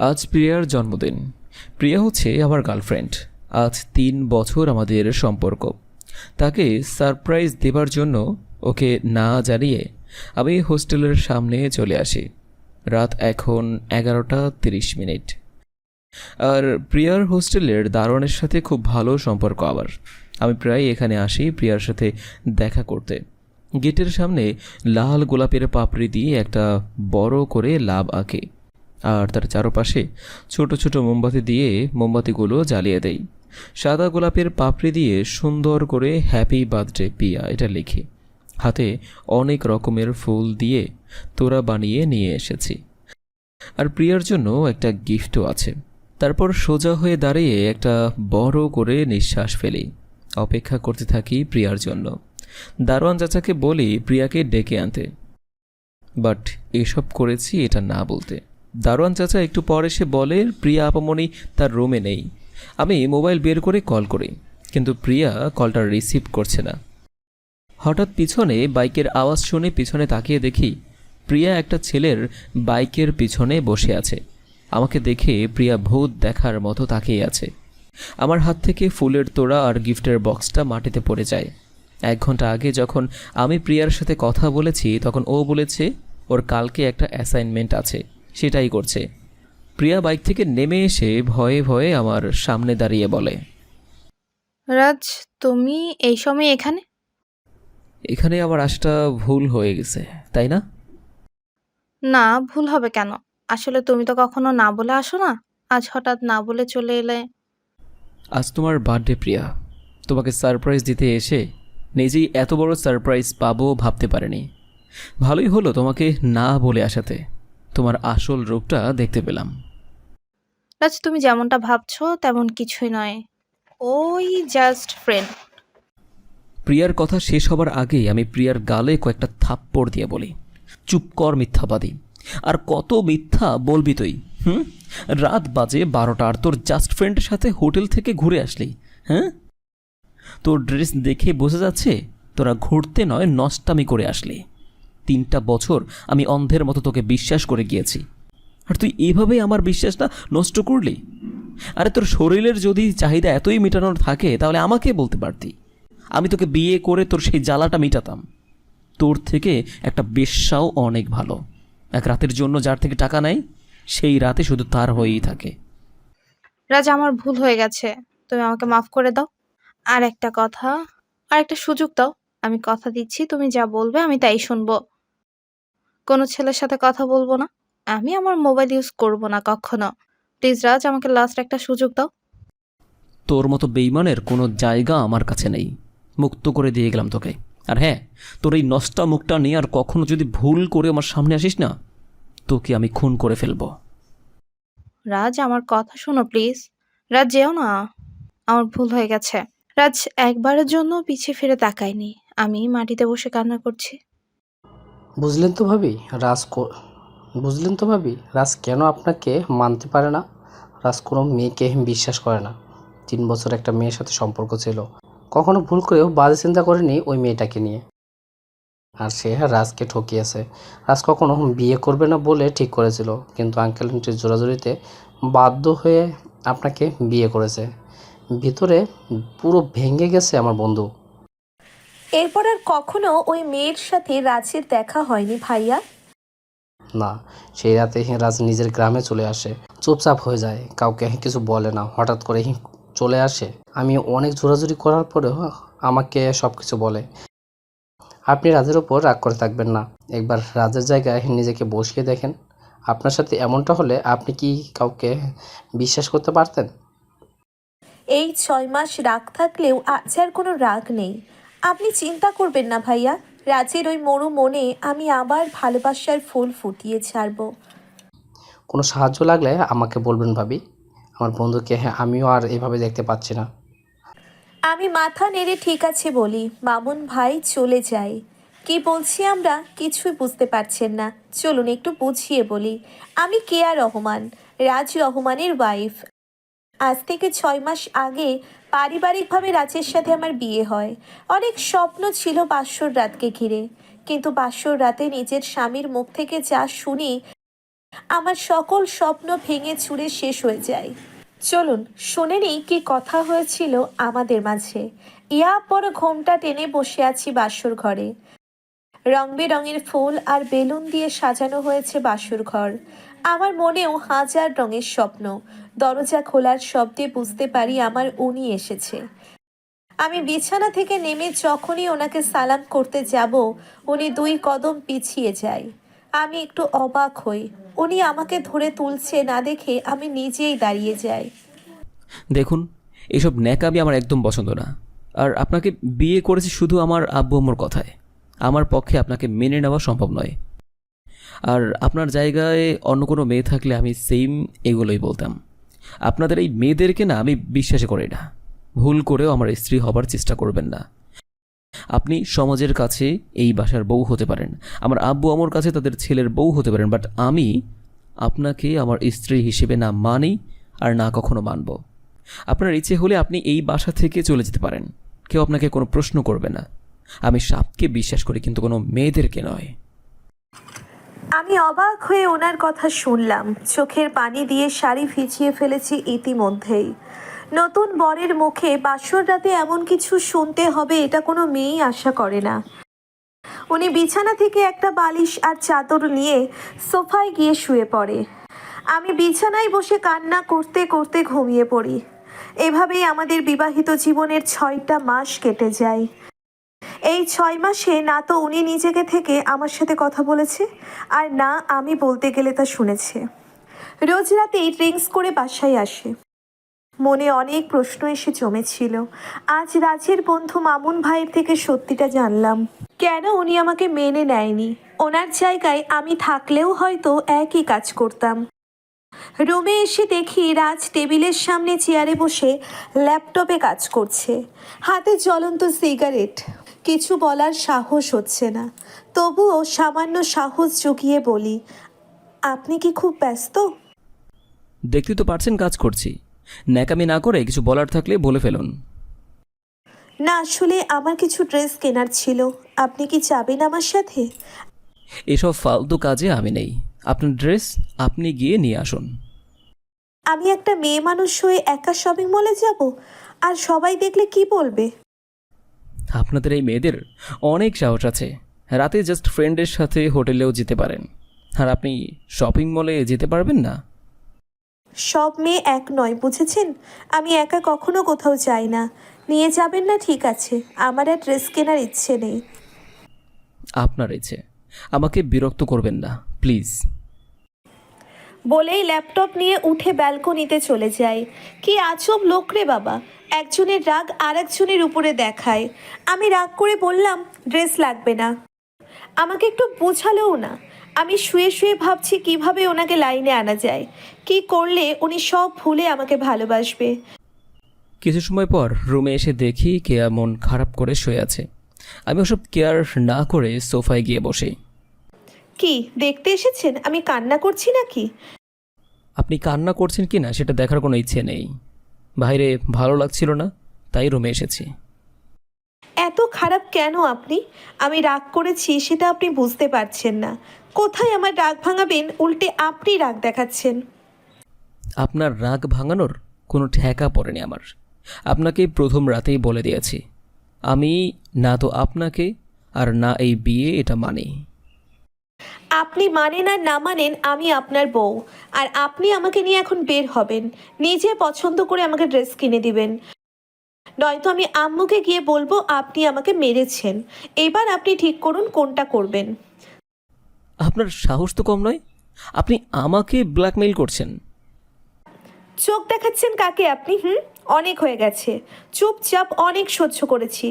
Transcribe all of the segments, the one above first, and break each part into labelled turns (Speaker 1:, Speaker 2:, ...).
Speaker 1: আজ প্রিয়ার জন্মদিন। প্রিয়া হচ্ছে আমার গার্লফ্রেন্ড। আজ 3 বছর আমাদের সম্পর্ক। তাকে সারপ্রাইজ দেবার জন্য ওকে না জানিয়ে আমি হোস্টেলের সামনে চলে আসি। রাত এখন 11টা 30 মিনিট। আর প্রিয়ার হোস্টেলের দারোয়ানের সাথে খুব ভালো সম্পর্ক আমার। আমি প্রায় এখানে আসি প্রিয়ার সাথে দেখা করতে। গেটের সামনে লাল গোলাপের পাপড়ি দিয়ে একটা বড় করে লাভ আঁকে, আর তার চারপাশে ছোট ছোট মোমবাতি দিয়ে মোমবাতিগুলো জ্বালিয়ে দেই। সাদা গোলাপের পাপড়ি দিয়ে সুন্দর করে হ্যাপি বার্থডে পিয়া এটা লিখি। হাতে অনেক রকমের ফুল দিয়ে তোড়া বানিয়ে নিয়ে এসেছি। আর প্রিয়ার জন্য একটা গিফটও আছে। তারপর সোজা হয়ে দাঁড়িয়ে একটা বড় করে নিঃশ্বাস ফেলি। অপেক্ষা করতে থাকি প্রিয়ার জন্য। দারোয়ান চাচাকে বলি প্রিয়াকে ডেকে আনতে, বাট এসব করেছি এটা না বলতে। দারোয়ান চাচা একটু পর এসে বলে প্রিয়া আপামনি তার রুমে নেই। আমি মোবাইল বের করে কল করি, কিন্তু প্রিয়া কলটা রিসিভ করছে না। হঠাৎ পিছনে বাইকের আওয়াজ শুনে পিছনে তাকিয়ে দেখি প্রিয়া একটা ছেলের বাইকের পিছনে বসে আছে। আমাকে দেখে প্রিয়া ভূত দেখার মতো তাকিয়ে আছে। আমার হাত থেকে ফুলের তোড়া আর গিফটের বক্সটা মাটিতে পড়ে যায়। 1 ঘন্টা আগে যখন আমি প্রিয়ার সাথে কথা বলেছি তখন ও বলেছে ওর কালকে একটা অ্যাসাইনমেন্ট আছে, সেটাই করছে। প্রিয়া বাইক থেকে নেমে এসে ভয়ে ভয়ে আমার সামনে দাঁড়িয়ে বলে,
Speaker 2: রাজ, তুমি এই সময় এখানে?
Speaker 1: এখানে আমার আসাটা ভুল হয়ে গেছে, তাই না?
Speaker 2: না, ভুল হবে কেন? আসলে তুমি তো কখনো না বলে আসো না। আজ হঠাৎ না বলে চলে এলে।
Speaker 1: আজ তোমার বার্থডে প্রিয়া। তোমাকে সারপ্রাইজ দিতে এসে নিজেই এত বড় সারপ্রাইজ পাবো ভাবতে পারিনি। ভালোই হলো তোমাকে না বলে আসাতে, তোমার আসল রূপটা দেখতে পেলাম।
Speaker 2: রাজ, তুমি যেমনটা ভাবছো তেমন কিছুই নয়। ওই জাস্ট ফ্রেন্ড।
Speaker 1: প্রিয়ার কথা শেষ হবার আগেই আমি প্রিয়ার গালে কয়েকটা থাপ্পড় দিয়ে বলি, চুপ কর মিথ্যাবাদী। আর কত মিথ্যা বলবি তুই? রাত বাজে 12টা আর তোর জাস্ট ফ্রেন্ডের সাথে হোটেল থেকে ঘুরে আসলি? হ্যাঁ, তোর ড্রেস দেখে বোঝা যাচ্ছে তোরা ঘুরতে নয় নষ্টামি করে আসলি। 3টা বছর আমি অন্ধের মতো তোকে বিশ্বাস করে গিয়েছি, আর তুই এভাবেই আমার বিশ্বাসটা নষ্ট করলি। আরে তোর শরীরের যদি চাহিদা এতই মেটানোর থাকে তাহলে আমাকে বলতে পারতি, আমি তোকে বিয়ে করে তোর সেই জ্বালাটা মিটাতাম। তোর থেকে একটা বেশ্যাও অনেক ভালো। এক রাতের জন্য যার থেকে টাকা নেয় সেই রাতে শুধু তার হয়েই থাকে।
Speaker 2: রাজ, আমার ভুল হয়ে গেছে। তুমি আমাকে মাফ করে দাও। আর একটা কথা, আর একটা সুযোগ দাও। আমি কথা দিচ্ছি তুমি যা বলবে আমি তাই শুনবো। কোনো ছেলের সাথে কথা বলবো না। আমি আমার মোবাইল ইউজ করব না কখনো। প্লিজ রাজ, আমাকে লাস্ট একটা সুযোগ দাও।
Speaker 1: তোর মতো বেইমানের কোনো জায়গা আমার কাছে নেই। মুক্ত করে দিয়ে গেলাম তোকে। আর হ্যাঁ, তোর এই নষ্টা মুখটা নিয়ে আর কখনো যদি ভুল করে আমার সামনে আসিস না, তোকে আমি খুন করে ফেলবো।
Speaker 2: রাজ, আমার কথা শোনো প্লিজ। রাজ, যেও না। আমার ভুল হয়ে গেছে। রাজ একবারের জন্য পিছে ফিরে তাকায়নি। আমি মাটিতে বসে কান্না করছি।
Speaker 3: বুঝলেন তো ভাবি রাজ বুঝলেন তো ভাবি রাজ কেন আপনাকে মানতে পারে না। রাজ কোনো মেয়েকে বিশ্বাস করে না। 3 বছর একটা মেয়ের সাথে সম্পর্ক ছিল, কখনো ভুল করেও বাজে চিন্তা করেনি ওই মেয়েটাকে নিয়ে। আর সে রাজকে ঠকিয়েছে। রাজ কখনো বিয়ে করবে না বলে ঠিক করেছিল, কিন্তু আঙ্কেল আন্টির জোরাজুরিতে বাধ্য হয়ে আপনাকে বিয়ে করেছে। ভিতরে পুরো ভেঙে গেছে আমার বন্ধু।
Speaker 4: এরপর আর কখনো ওই মেয়ের সাথে রাজের দেখা হয়নি ভাইয়া?
Speaker 3: না, সেই রাতে রাজ নিজের গ্রামে চলে আসে। চুপচাপ হয়ে যায়, কাউকে কিছু বলে না, হঠাৎ করে চলে আসে। আমি অনেক জোরাজুরি করার পরেও আমাকে সব কিছু বলে। আপনি রাজের ওপর রাগ করে থাকবেন না, একবার রাজের জায়গায় নিজেকে বসিয়ে দেখেন। আপনার সাথে এমনটা হলে আপনি কি কাউকে বিশ্বাস করতে পারতেন?
Speaker 4: এই 6 মাস রাগ থাকলেও আজ আর কোনো রাগ নেই। আপনি চিন্তা করবেন না ভাইয়া, রাজের ওই মরু মনে আমি আবার ভালোবাসার ফুল ফুটিয়ে ছাড়বো।
Speaker 3: কোনো সাহায্য লাগলে আমাকে বলবেন ভাবি। আমার বন্ধুকে আমিও আর এভাবে দেখতে পাচ্ছি না।
Speaker 4: আমি মাথা নেড়ে ঠিক আছে বলি, মামুন ভাই চলে যায়। কি বলছি আমরা কিছুই বুঝতে পারছেন না। চলুন একটু বুঝিয়ে বলি। আমি কেয়া রহমান, রাজ রহমানের ওয়াইফ। আজ থেকে 6 মাস আগে পারিবারিকভাবে রাজের সাথে আমার বিয়ে হয়। অনেক স্বপ্ন ছিল বাসর রাতকে ঘিরে, কিন্তু বাসর রাতে নিজের স্বামীর মুখ থেকে যা শুনি আমার সকল স্বপ্ন ভেঙে চুরে শেষ হয়ে যায়। চলুন শুনে নিই কি কথা হয়েছিল আমাদের মাঝে। ইয়া পর ঘোমটা টেনে বসে আছি বাসর ঘরে। রং বেরঙের ফুল আর বেলুন দিয়ে সাজানো হয়েছে বাসর ঘর। আমার মনেও হাজার রঙের স্বপ্ন। দরজা খোলার শব্দে বুঝতে পারি আমার উনি এসেছে। আমি বিছানা থেকে নেমে যখনই ওনাকে সালাম করতে যাব, উনি 2 কদম পিছিয়ে যায়। আমি একটু অবাক হই। উনি আমাকে ধরে তুলছে না দেখে আমি নিজেই দাঁড়িয়ে যাই।
Speaker 1: দেখুন, এসব ন্যাকামি আমার একদম পছন্দ না। আর আপনাকে বিয়ে করেছি শুধু আমার আব্বু আম্মুর কথায়। আমার পক্ষে আপনাকে মেনে নেওয়া সম্ভব নয়। আর আপনার জায়গায় অন্য কোনো মেয়ে থাকলে আমি সেম এগুলোই বলতাম। আপনাদের এই মেয়েদেরকে না আমি বিশ্বাসই করি না। ভুল করেও আমার স্ত্রী হবার চেষ্টা করবেন না। আপনি সমাজের কাছে এই বাসার বউ হতে পারেন, আমার আব্বু আম্মুর কাছে তাদের ছেলের বউ হতে পারেন, বাট আমি আপনাকে আমার স্ত্রী হিসেবে না মানি আর না কখনো মানব। আপনার ইচ্ছে হলে আপনি এই বাসা থেকে চলে যেতে পারেন, কেউ আপনাকে কোনো প্রশ্ন করবে না। আমি সাপকে বিশ্বাস করি, কিন্তু কোনো মেয়েদেরকে নয়।
Speaker 4: আমি অবাক হয়ে ওনার কথা শুনলাম। চোখের পানি দিয়ে শাড়ি ভিজিয়ে ফেলেছি ইতিমধ্যেই। নতুন বরের মুখে বাসর রাতে এমন কিছু শুনতে হবে এটা কোনো মেয়েই আশা করে না। উনি বিছানা থেকে একটা বালিশ আর চাদর নিয়ে সোফায় গিয়ে শুয়ে পড়ে। আমি বিছানায় বসে কান্না করতে করতে ঘুমিয়ে পড়ি। এভাবেই আমাদের বিবাহিত জীবনের 6টা মাস কেটে যায়। এই 6 মাসে না তো উনি নিজেকে থেকে আমার সাথে কথা বলেছে, আর না আমি বলতে গেলে তা শুনেছে। রোজ রাতেই ড্রিঙ্কস করে বাসায় আসে। মনে অনেক প্রশ্ন এসে জমেছিল। আজ রাজের বন্ধু মামুন ভাইয়ের থেকে সত্যিটা জানলাম। কেন উনি আমাকে মেনে নেয়নি? ওনার জায়গায় আমি থাকলেও হয়তো একই কাজ করতাম। রুমে এসে দেখি রাজ টেবিলের সামনে চেয়ারে বসে ল্যাপটপে কাজ করছে, হাতে জ্বলন্ত সিগারেট। কিছু বলার সাহস হচ্ছে না, তবুও সামান্য সাহস জুগিয়ে বলি, আপনি কি খুব ব্যস্ত?
Speaker 1: দেখতে তো পারছেন কাজ করছি। ন্যাকামি না করে কিছু বলার থাকলে বলে ফেলুন।
Speaker 4: না, আসলে আমার কিছু ড্রেস কেনার ছিল। আপনি কি যাবেন আমার সাথে?
Speaker 1: এসব ফালতু কাজে আমি নেই। আপনার ড্রেস আপনি গিয়ে নিয়ে আসুন।
Speaker 4: আমি একটা মেয়ে মানুষ হয়ে একা শপিং মলে যাব, আর সবাই দেখলে কি বলবে?
Speaker 1: আপনাদের এই মেয়েদের অনেক সাহস আছে। রাতে জাস্ট ফ্রেন্ডের সাথে হোটেলেও যেতে পারেন, আর আপনি শপিং মলে যেতে পারবেন না?
Speaker 4: সব মেয়ে এক নয়, বুঝেছেন? আমি একা কখনো কোথাও যাই না। নিয়ে যাবেন না ঠিক আছে, আমার আর ড্রেস কেনার ইচ্ছে নেই।
Speaker 1: আপনার ইচ্ছে, আমাকে বিরক্ত করবেন না প্লিজ।
Speaker 4: বলেই ল্যাপটপ নিয়ে উঠে ব্যালকনিতে চলে যায়। কি আজব লোক রে বাবা, একজনের রাগ আর একজনের উপরে দেখায়। আমি রাগ করে বললাম, ড্রেস লাগবে না। আমাকে একটু বোঝালেও না। আমি শুয়ে শুয়ে ভাবছি কিভাবে ওনাকে লাইনে আনা যায়, কি করলে উনি সব ভুলে আমাকে ভালোবাসবে।
Speaker 1: কিছু সময় পর রুমে এসে দেখি কেয়া মন খারাপ করে শুয়ে আছে। আমি ওসব কেয়ার না করে সোফায় গিয়ে বসি।
Speaker 4: কি দেখতে এসেছেন? আমি কান্না করছি নাকি?
Speaker 1: আপনি কান্না করছেন কি না সেটা দেখার কোনো ইচ্ছে নেই। বাইরে ভালো লাগছিল না, তাই রুমে এসেছি।
Speaker 4: এত খারাপ কেন আপনি? আমি রাগ করেছি সেটা আপনি বুঝতে পারছেন না। কোথায় আমার রাগ ভাঙাবেন, উল্টে আপনি রাগ দেখাচ্ছেন।
Speaker 1: আপনার রাগ ভাঙানোর কোনো ঠেকা পড়েনি আমার। আপনাকে প্রথম রাতেই বলে দিয়েছি, আমি না তো আপনাকে আর না এই বিয়ে এটা মানি।
Speaker 4: আপনি মানেন আর না মানেন, আমি আপনার বউ। আর আপনি আমাকে নিয়ে এখন বের হবেন। নিজে পছন্দ করে আমাকে ড্রেস কিনে দিবেন, নয়তো আমি আম্মুকে গিয়ে বলবো আপনি আমাকে মেরেছেন। এবার আপনি ঠিক করুন কোনটা করবেন।
Speaker 1: আপনার সাহস তো কম নয়, আপনি আমাকে ব্ল্যাকমেইল করছেন।
Speaker 4: চোখ দেখাচ্ছেন কাকে আপনি? অনেক হয়ে গেছে। চুপচাপ অনেক সহ্য করেছি,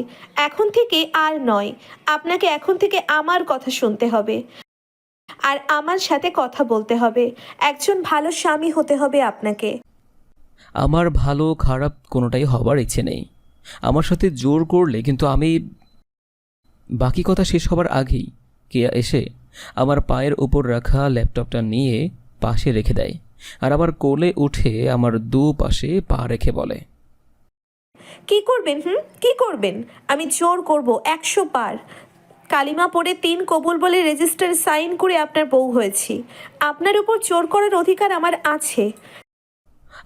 Speaker 4: এখন থেকে আর নয়। আপনাকে এখন থেকে আমার কথা শুনতে হবে, আর আমার সাথে কথা বলতে হবে। একজন ভালো স্বামী হতে হবে আপনাকে।
Speaker 1: আমার ভালো খারাপ কোনোটাই হবার ইচ্ছে নেই। আমার সাথে জোর করলে কিন্তু আমি। বাকি কথা শেষ হবার আগেই কেয়া এসে আমার পায়ের উপর রাখা ল্যাপটপটা নিয়ে পাশে রেখে দেয়, আর আবার কোলে উঠে আমার দুপাশে পা রেখে বলে,
Speaker 4: কি করবেন? কি করবেন? আমি জোর করব 100 বার। কালিমা পড়ে 3 কবুল বলে রেজিস্টার সাইন করে আপনার বউ হয়েছি। আপনার উপর জোর করার অধিকার আমার আছে।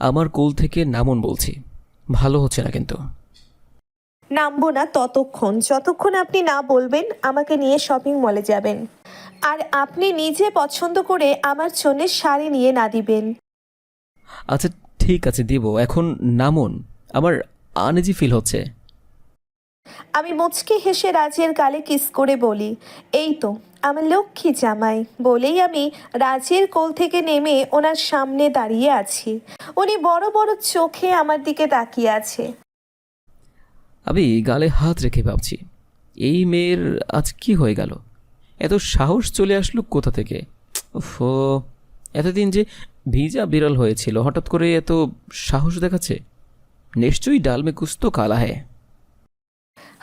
Speaker 1: আমার কোল থেকে নামুন বলছি। ভালো হচ্ছে না কিন্তু।
Speaker 4: নামবো না ততক্ষণ যতক্ষণ আপনি না বলবেন আমাকে নিয়ে শপিং মলে যাবেন, আর আপনি নিজে পছন্দ করে আমার জন্য শাড়ি নিয়ে না দিবেন।
Speaker 1: আচ্ছা ঠিক আছে দিব, এখন নামুন। আমার আনইজি ফিল হচ্ছে।
Speaker 4: আমি মুচকি হেসে রাজের গালে কিস করে বলি, এই তো আমার লক্ষ্মী জামাই। বলেই আমি রাজের কোল থেকে নেমে ওনার সামনে দাঁড়িয়ে আছি। উনি বড় বড় চোখে আমার দিকে তাকিয়ে আছে।
Speaker 1: আমি গালে হাত রেখে ভাবছি, এই মেয়ের আজ কি হয়ে গেল? এত সাহস চলে আসলো কোথা থেকে? ওফো, এতদিন যে ভিজা বিড়াল হয়েছিল হঠাৎ করে এত সাহস দেখাচ্ছে। নিশ্চয়ই ডাল মে কুছ তো কালা হ্যায়।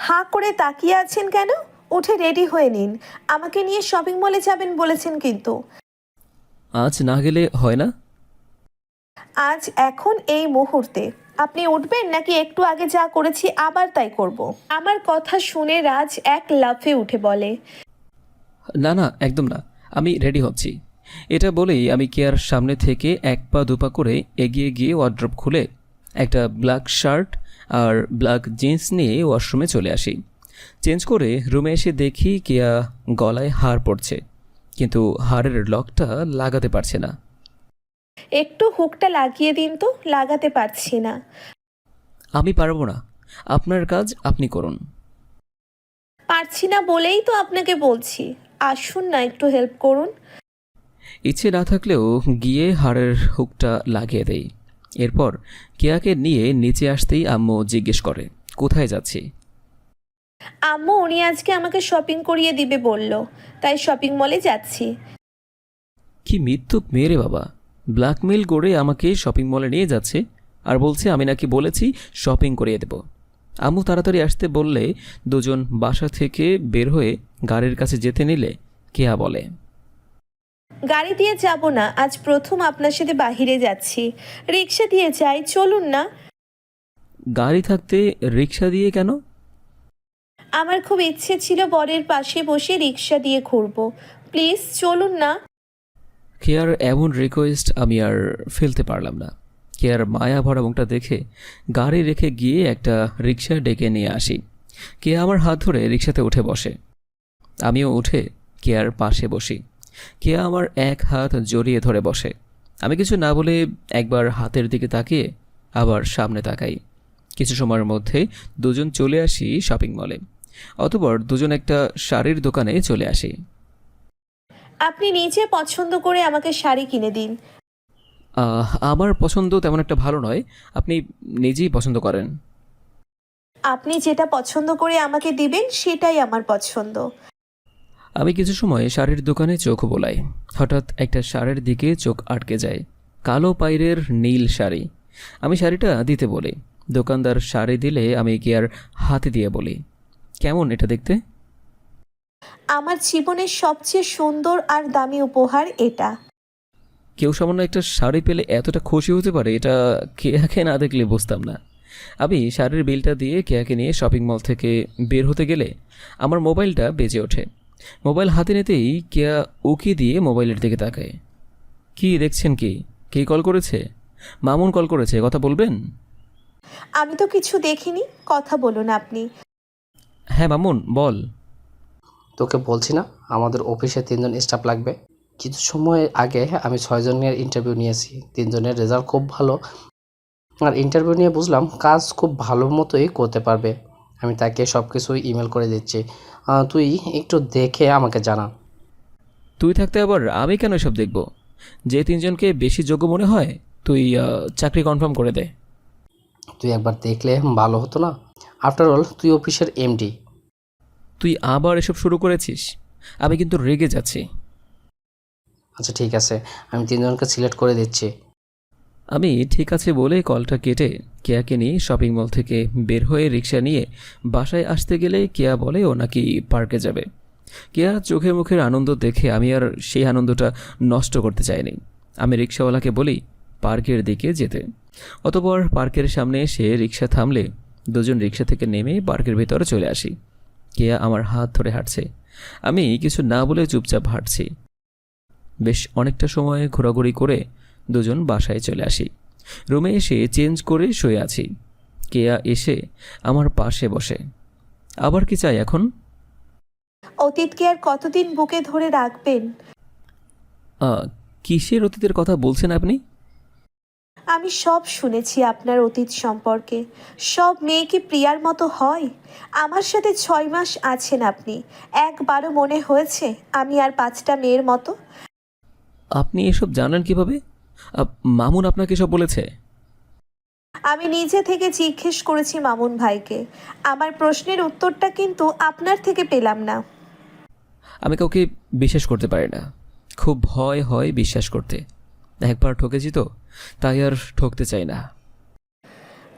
Speaker 4: হাঁ করে তাকিয়ে আছেন কেন? উঠে রেডি হয়ে নিন, আমাকে নিয়ে শপিং মলে যাবেন বলেছেন কিন্তু।
Speaker 1: আজ না গেলে হয় না?
Speaker 4: আজ এখন এই মুহূর্তে। আপনি উঠবেন নাকি একটু আগে যা করেছি আবার তাই করব? আমার কথা শুনে রাজ এক লাফে উঠে বলে,
Speaker 1: না না একদম না, আমি রেডি হচ্ছি। এটা বলেই আমি কেয়ার সামনে থেকে 1 পা 2 পা করে এগিয়ে গিয়ে ওয়ার্ড্রপ খুলে একটা ব্ল্যাক শার্ট আর ব্ল্যাক জিন্স নিয়ে ওয়াশরুমে চলে আসি। চেঞ্জ করে রুমে এসে দেখি কেয়া গলায় হার পড়ছে, কিন্তু হারের লকটা লাগাতে পারছে না।
Speaker 4: একটু হুকটা লাগিয়ে দিন তো। লাগাতে পারছি না।
Speaker 1: আমি পারবো না, আপনার কাজ আপনি করুন।
Speaker 4: পারছি না বলেই তো আপনাকে বলছি, আসুন না একটু হেল্প করুন।
Speaker 1: ইচ্ছে না থাকলেও গিয়ে হাড়ের হুকটা লাগিয়ে দেই। এরপর কেয়াকে নিয়ে নিচে আসতেই আম্মু জিজ্ঞেস করে, কোথায় যাচ্ছি?
Speaker 4: আম্মু উনি আজকে আমাকে শপিং করিয়ে দিবে বলল, তাই শপিং মলে যাচ্ছি।
Speaker 1: কি মৃত্যুক মেরে বাবা, ব্ল্যাকমেল করে আমাকে শপিং মলে নিয়ে যাচ্ছে আর বলছে আমি নাকি বলেছি শপিং করিয়ে দেব। আম্মু তাড়াতাড়ি আসতে বললে দুজন বাসা থেকে বের হয়ে গাড়ির কাছে যেতে নিলে কেয়া বলে,
Speaker 4: গাড়ি দিয়ে যাব না, আজ প্রথম আপনার সাথে বাহিরে যাচ্ছি। রিক্সা দিয়ে যাই, চলুন না।
Speaker 1: গাড়ি থাকতে রিক্সা দিয়ে কেন?
Speaker 4: আমার খুব ইচ্ছে ছিল বরের পাশে বসে রিক্সা দিয়ে ঘুরবো। প্লিজ চলুন না।
Speaker 1: কেয়ার এমন রিকোয়েস্ট আমি আর ফেলতে পারলাম না। কেয়ার মায়া ভরা মুখটা দেখে গাড়ি রেখে গিয়ে একটা রিক্সা ডেকে নিয়ে আসি। কেয়া আমার হাত ধরে রিক্সাতে উঠে বসে, আমিও উঠে কেয়ার পাশে বসি। কেয়া আমার এক হাত জড়িয়ে ধরে বসে। আমি কিছু না বলে একবার হাতের দিকে তাকিয়ে আবার সামনে তাকাই। কিছু সময়ের মধ্যে দুজন চলে আসি শপিং মলে। অতঃপর দুজন একটা শাড়ির দোকানে চলে আসি।
Speaker 4: আপনি নিজে পছন্দ করে আমাকে শাড়ি কিনে দিন।
Speaker 1: আমার পছন্দ তেমন একটা ভালো নয়, আপনি নিজেই পছন্দ করেন।
Speaker 4: আপনি যেটা পছন্দ করে আমাকে দিবেন সেটাই আমার পছন্দ।
Speaker 1: আমি কিছু সময় শাড়ির দোকানে চোখ বোলাই। হঠাৎ একটা শাড়ির দিকে চোখ আটকে যায়, কালো পাইরের নীল শাড়ি। আমি শাড়িটা দিতে বলি। দোকানদার শাড়ি দিলে আমি কেয়ার হাতে দিয়ে বলি, কেমন এটা দেখতে?
Speaker 4: আমার জীবনের সবচেয়ে সুন্দর আর দামি উপহার এটা।
Speaker 1: কেউ সামান্য একটা শাড়ি পেলে এতটা খুশি হতে পারে, এটা কেয়াকে না দেখলে বুঝতাম না। আমি শাড়ির বিলটা দিয়ে কেয়াকে নিয়ে শপিং মল থেকে বের হতে গেলে আমার মোবাইলটা বেজে ওঠে। মোবাইল হাতে নিতেই কেয়া উকি দিয়ে মোবাইলের দিকে তাকায়। কি দেখছেন? কি কে কল করেছে? মামুন কল করেছে, কথা বলবেন?
Speaker 4: আমি তো কিছু দেখিনি, কথা বলুন আপনি।
Speaker 1: হ্যাঁ মামুন বল।
Speaker 3: তোকে বলছি না আমাদের অফিসে 3 জন স্টাফ লাগবে। কিছু সময় আগে আমি 6 জনের ইন্টারভিউ নিয়েছি, 3 জনের রেজাল্ট খুব ভালো। আর ইন্টারভিউ নিয়ে বুঝলাম কাজ খুব ভালো মতোই করতে পারবে। আমি তাকে সব কিছু ইমেল করে দিচ্ছি, তুই একটু দেখে আমাকে জানা।
Speaker 1: তুই থাকতে আবার আমি কেন এসব দেখব? যে 3 জনকে বেশি যোগ্য মনে হয় তুই চাকরি কনফার্ম করে দে।
Speaker 3: তুই একবার দেখলে ভালো হতো না? আফটার অল তুই অফিসের এমডি।
Speaker 1: তুই আবার এসব শুরু করেছিস, আমি কিন্তু রেগে যাচ্ছি।
Speaker 3: আচ্ছা ঠিক আছে, আমি 3 জনকে সিলেক্ট করে দিচ্ছি।
Speaker 1: আমি ঠিক আছে বলে কলটা কেটে কেয়াকে নিয়ে শপিং মল থেকে বের হয়ে রিক্সা নিয়ে বাসায় আসতে গেলে কেয়া বলে ও নাকি পার্কে যাবে। কেয়া চোখে মুখের আনন্দ দেখে আমি আর সেই আনন্দটা নষ্ট করতে চাইনি। আমি রিক্সাওয়ালাকে বলি পার্কের দিকে যেতে। অতঃপর পার্কের সামনে এসে রিক্সা থামলে দুজন রিক্সা থেকে নেমে পার্কের ভেতরে চলে আসি। কেয়া আমার হাত ধরে হাঁটছে, আমি কিছু না বলে চুপচাপ হাঁটছি। বেশ অনেকটা সময় ঘোরাঘুরি করে দুজন বাসায় চলে আসি। রুমে এসে চেঞ্জ করে শুয়ে আছি। কেয়া এসে আমার পাশে বসে। আবার কি চাই এখন?
Speaker 4: অতীতকে আর কতদিন বুকে ধরে রাখবেন?
Speaker 1: কিসের অতীতের কথা বলছেন আপনি?
Speaker 4: আমি সব শুনেছি আপনার অতীত সম্পর্কে। সব মেয়ে কি প্রিয়ার মতো হয়? আমার সাথে 6 মাস আছেন আপনি, একবারও মনে হয়েছে আমি আর 5টা মেয়ের মতো?
Speaker 1: আপনি এসব জানেন কিভাবে? মামুন আপনাকে সব বলেছে?
Speaker 4: আমি নিজে থেকে জিজ্ঞেস করেছি মামুন ভাইকে। আমার প্রশ্নের উত্তরটা কিন্তু আপনার থেকে পেলাম না।
Speaker 1: আমি কাউকে বিশ্বাস করতে পারি না। খুব ভয় হয় বিশ্বাস করতে। একবার ঠকেছি তো, তাই আর ঠকতে চাই না।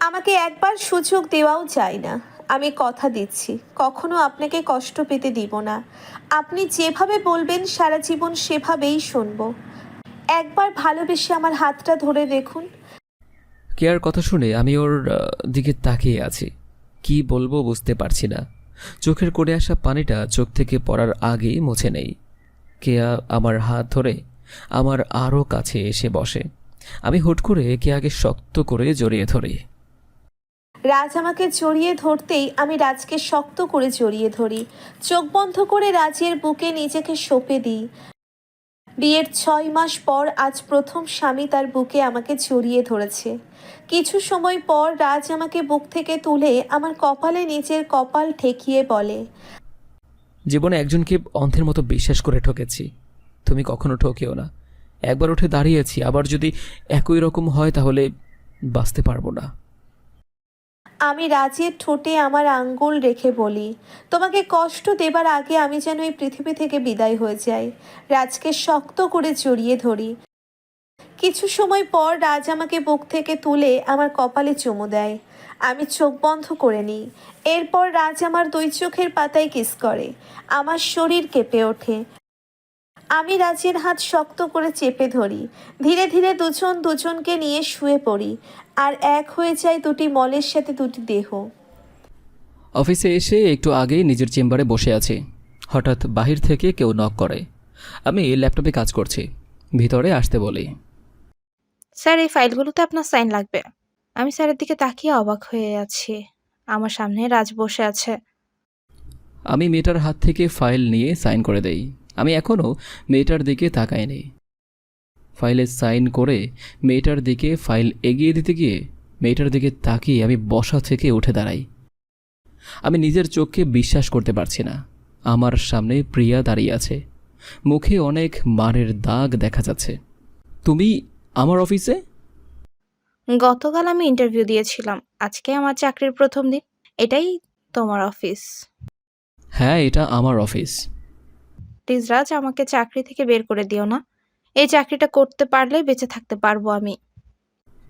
Speaker 4: আমাকে একবার সুযোগ দেওয়াও যায় না। আমি কথা দিচ্ছি কখনো আপনাকে কষ্ট পেতে দিব না। আপনি যেভাবে বলবেন সারা জীবন সেভাবেই শুনবো। একবার ভালোবেসে আমার হাতটা ধরে দেখুন।
Speaker 1: কেয়ার কথা শুনে আমি ওর দিকে তাকিয়ে আছি। কি বলবো বুঝতে পারছি না। চোখের কোণে আসা পানিটা চোখ থেকে পড়ার আগেই মুছে নেই। কেয়া আমার হাত ধরে আমার আরও কাছে এসে বসে। আমি হুট করে কেয়াকে শক্ত করে জড়িয়ে ধরি।
Speaker 4: রাজ আমাকে জড়িয়ে ধরতেই আমি রাজকে শক্ত করে জড়িয়ে ধরি। চোখ বন্ধ করে রাজের বুকে নিজেকে সঁপে দিই। বিয়ের 6 মাস পর আজ প্রথম স্বামী তার বুকে আমাকে জড়িয়ে ধরেছে। কিছু সময় পর রাজ আমাকে বুক থেকে তুলে আমার কপালে নিজের কপাল ঠেকিয়ে বলে,
Speaker 1: জীবনে একজনকে অন্ধের মতো বিশ্বাস করে ঠকেছি। তুমি কখনো ঠকেও না। একবার উঠে দাঁড়িয়েছি, আবার যদি একই রকম হয় তাহলে বাঁচতে পারবো না।
Speaker 4: আমি রাজের ঠোঁটে আমার আঙ্গুল রেখে বলি, তোমাকে কষ্ট দেবার আগে আমি যেন এই পৃথিবী থেকে বিদায় হয়ে যাই। রাজকে শক্ত করে জড়িয়ে ধরি। কিছু সময় পর রাজ আমাকে বুক থেকে তুলে আমার কপালে চুমু দেয়। আমি চোখ বন্ধ করে নিই। এরপর রাজ আমার 2 চোখের পাতায় কিস করে। আমার শরীর কেঁপে ওঠে। আমি রাজের হাত শক্ত করে চেপে ধরি। ধীরে ধীরে দুজন দুজনকে নিয়ে শুয়ে পড়ি। আর এক হয়ে যায় দুটি মলের সাথে দুটি দেহ।
Speaker 1: অফিসে এসে একটু আগেই নিজের চেম্বারে বসে আছি। হঠাৎ বাহির থেকে কেউ নক করে। আমি ল্যাপটপে কাজ করছি। ভিতরে আসতে বলি।
Speaker 2: স্যার, এই ফাইলগুলোতে আপনার সাইন লাগবে। আমি স্যারের দিকে তাকিয়ে অবাক হয়ে আছি। আমার সামনে রাজ বসে আছে।
Speaker 1: আমি মেয়েটার হাত থেকে ফাইল নিয়ে সাইন করে দেই। আমি এখনও মেয়েটার দিকে তাকাইনি। ফাইলে সাইন করে মেয়েটার দিকে ফাইল এগিয়ে দিতে গিয়ে মেয়েটার দিকে তাকিয়ে আমি বসা থেকে উঠে দাঁড়াই। আমি নিজের চোখকে বিশ্বাস করতে পারছি না। আমার সামনে প্রিয়া দাঁড়িয়ে আছে। মুখে অনেক মারের দাগ দেখা যাচ্ছে। তুমি আমার অফিসে?
Speaker 2: গতকাল আমি ইন্টারভিউ দিয়েছিলাম। আজকে আমার চাকরির প্রথম দিন। এটাই তোমার অফিস?
Speaker 1: হ্যাঁ, এটা আমার অফিস।
Speaker 2: প্লিজ রাজ, আমাকে চাকরি থেকে বের করে দিও না। এই চাকরিটা করতে পারলেই বেঁচে থাকতে পারবো আমি।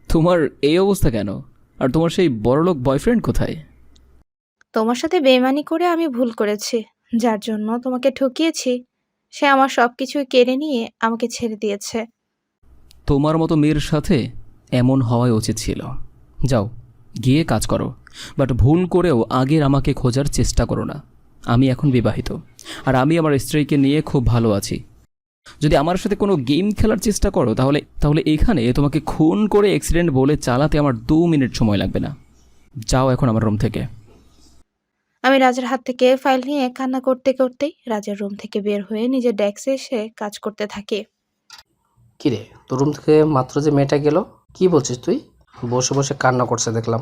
Speaker 1: তোমার এই অবস্থা কেন? আর তোমার সেই বড়লোক বয়ফ্রেন্ড কোথায়?
Speaker 2: তোমার সাথে বেইমানি করে আমি ভুল করেছি। যার জন্য তোমাকে ঠকিয়েছি, সে আমার সবকিছু কেড়ে নিয়ে আমাকে ছেড়ে দিয়েছে।
Speaker 1: তোমার মতো মেয়ের সাথে এমন হওয়াই উচিত ছিল। যাও, গিয়ে কাজ করো। বাট ভুল করেও আগের আমাকে খোঁজার চেষ্টা করো না। আমি এখন বিবাহিত, আর আমি আমার স্ত্রীকে নিয়ে খুব ভালো আছি। যদি আমার সাথে কোনো গেম খেলার চেষ্টা করো তাহলে এখানে তোমাকে খুন করে অ্যাক্সিডেন্ট বলে চালাতে আমার 2 মিনিট সময় লাগবে না। যাও এখন আমার রুম থেকে।
Speaker 2: আমি রাজের হাত থেকে ফাইল নিয়ে কান্না করতে করতেই রাজের রুম থেকে বের হয়ে নিজের ডেস্কে এসে কাজ করতে থাকি।
Speaker 3: কিরে, তোর রুম থেকে মাত্র যে মেয়েটা গেল, কি বলছিস তুই? বসে বসে কান্না করছে দেখলাম।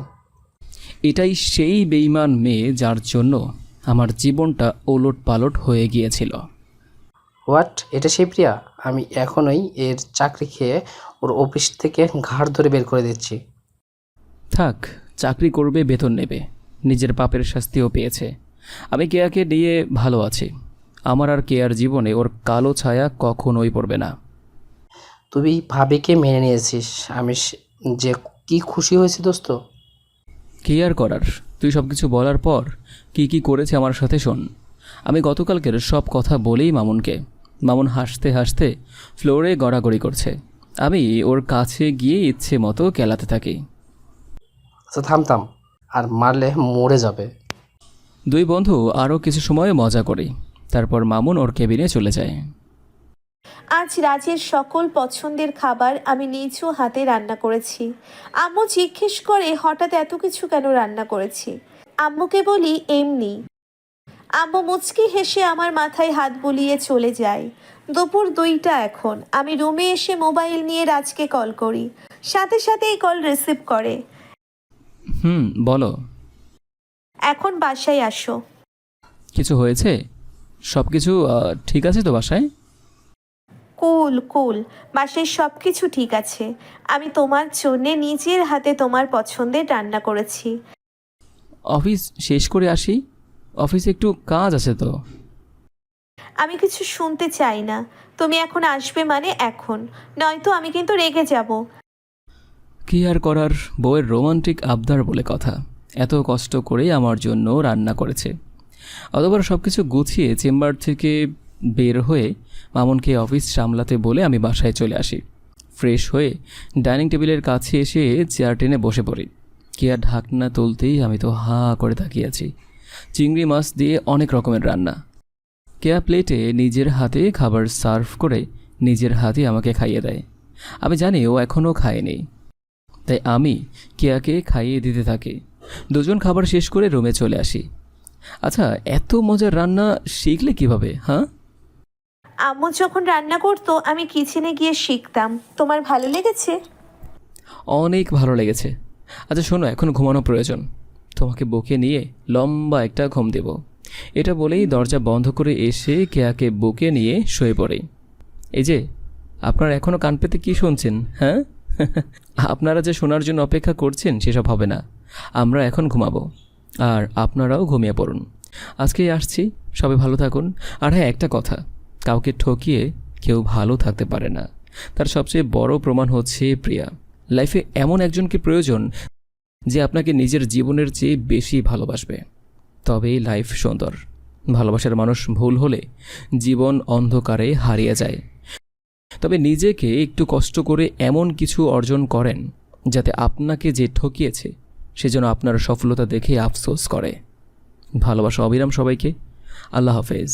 Speaker 1: এটাই সেই বেঈমান মেয়ে যার জন্য আমার জীবনটা ওলট পালট হয়ে গিয়েছিল।
Speaker 3: হোয়াট? এটা সেই প্রিয়া? আমি এখনই এর চাকরি খেয়ে ওর অফিস থেকে ঘাড় ধরে বের করে দিচ্ছি।
Speaker 1: থাক, চাকরি করবে, বেতন নেবে, নিজের পাপের শাস্তিও পেয়েছে। আমি কেয়াকে নিয়ে ভালো আছি। আমার আর কেয়ার জীবনে ওর কালো ছায়া কখনোই পড়বে না।
Speaker 3: তুই ভাবিকে মেনে নিয়েছিস, আমি যে কি খুশি হয়েছি দোস্ত।
Speaker 1: কেয়ার করার, তুই সব কিছু বলার পর কি করেছে আমার সাথে শোন। আমি গতকালকের সব কথা বলেই মামুনকে। মামুন হাসতে হাসতে ফ্লোরে গড়াগড়ি করছে। আমি ওর কাছে গিয়ে ইচ্ছে মতো কেলাতে থাকি।
Speaker 3: আচ্ছা থাম, আর মারলে মরে যাবে।
Speaker 1: 2 বন্ধু আরও কিছু সময় মজা করি। তারপর মামুন ওর কেবিনে চলে যায়।
Speaker 4: আজ রাজের সকল পছন্দের খাবার আমি নিজ হাতে রান্না করেছি। আম্মু জিজ্ঞেস করে হঠাৎ এত কিছু কেন রান্না করেছি। আম্মুকে বলি এমনি। আম্মু মুচকি হেসে আমার মাথায় হাত বুলিয়ে চলে যায়। দুপুর 2টা এখন। আমি রুমে এসে মোবাইল নিয়ে রাজকে কল করি। সাথে সাথেই কল রিসিভ করে।
Speaker 1: বলো।
Speaker 4: এখন বাসায় আসো।
Speaker 1: কিছু হয়েছে? সব কিছু ঠিক আছে তো বাসায়?
Speaker 4: কুল কুল, বাসায় সব কিছু ঠিক আছে। আমি তোমার জন্যে নিজের হাতে তোমার পছন্দের রান্না করেছি।
Speaker 1: অফিস শেষ করে আসি, অফিসে একটু কাজ আছে তো।
Speaker 4: আমি কিছু শুনতে চাই না। তুমি এখন আসবে মানে এখন, নয়তো আমি কিন্তু রেগে যাব।
Speaker 1: কি আর করার, বউয়ের রোমান্টিক আবদার বলে কথা। এত কষ্ট করে আমার জন্য রান্না করেছে। অতবার সব কিছু গুছিয়ে চেম্বার থেকে বের হয়ে মামুনকে অফিস সামলাতে বলে আমি বাসায় চলে আসি। ফ্রেশ হয়ে ডাইনিং টেবিলের কাছে এসে চেয়ার টেনে বসে পড়ি। কেয়ার ঢাকনা তুলতেই আমি তো হাঁ করে তাকিয়ে আছি। চিংড়ি মাছ দিয়ে অনেক রকমের রান্না। কেয়া প্লেটে নিজের হাতে খাবার সার্ভ করে নিজের হাতে আমাকে খাইয়ে দেয়। আমি জানি ও এখনও খায়নি, তাই আমি কেয়াকে খাইয়ে দিতে থাকি। দুজন খাবার শেষ করে রুমে চলে আসি। আচ্ছা, এত মজার রান্না শিখলে কিভাবে? হ্যাঁ,
Speaker 4: আম্মু যখন রান্না করতো আমি কিচেনে গিয়ে শিখতাম। তোমার ভালো লেগেছে?
Speaker 1: অনেক ভালো লেগেছে। আচ্ছা শোনো, এখন ঘুমানো প্রয়োজন। তোমাকে বুকে নিয়ে লম্বা একটা ঘুম দেব। এটা বলেই দরজা বন্ধ করে এসে কেয়াকে বুকে নিয়ে শুয়ে পড়ে। এই যে, আপনারা এখনও কান পেতে কী শুনছেন? হ্যাঁ, আপনারা যে শোনার জন্য অপেক্ষা করছেন সেসব হবে না। আমরা এখন ঘুমাবো, আর আপনারাও ঘুমিয়ে পড়ুন। আজকেই আসছি, সবাই ভালো থাকুন। আর হ্যাঁ, একটা কথা, কাউকে ঠকিয়ে কেউ ভালো থাকতে পারে না। তার সবচেয়ে বড় প্রমাণ হচ্ছে প্রিয়া। লাইফে এমন একজনকে প্রয়োজন যে আপনাকে নিজের জীবনের চেয়ে বেশি ভালোবাসবে, তবেই লাইফ সুন্দর। ভালোবাসার মানুষ ভুল হলে জীবন অন্ধকারে হারিয়ে যায়। তবে নিজেকে একটু কষ্ট করে এমন কিছু অর্জন করেন যাতে আপনাকে যে ঠকিয়েছে সেজন্য আপনার সফলতা দেখে আফসোস করে। ভালোবাসা অবিরাম সবাইকে। আল্লাহ হাফেজ।